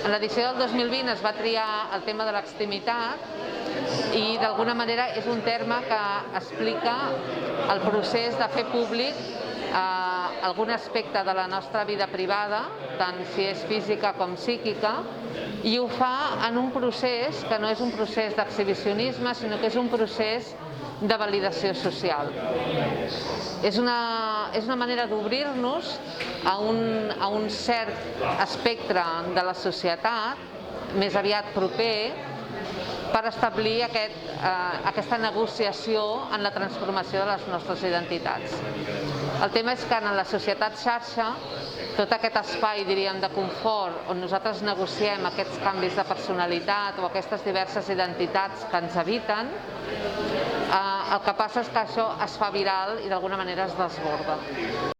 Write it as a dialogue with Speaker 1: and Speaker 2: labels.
Speaker 1: En l'edició del 2020 es va triar el tema de l'extimitat i d'alguna manera és un terme que explica el procés de fer públic algun aspecte de la nostra vida privada, tant si és física com psíquica, i ho fa en un procés que no és un procés d'exhibicionisme, sinó que és un procés de validació social. És una manera d'obrir-nos a un cert espectre de la societat, més aviat proper, per establir aquesta negociació en la transformació de les nostres identitats. El tema és que en la societat xarxa, tot aquest espai, diríem, de confort, on nosaltres negociem aquests canvis de personalitat o aquestes diverses identitats que ens habiten, el que passa és que això es fa viral i d'alguna manera es desborda.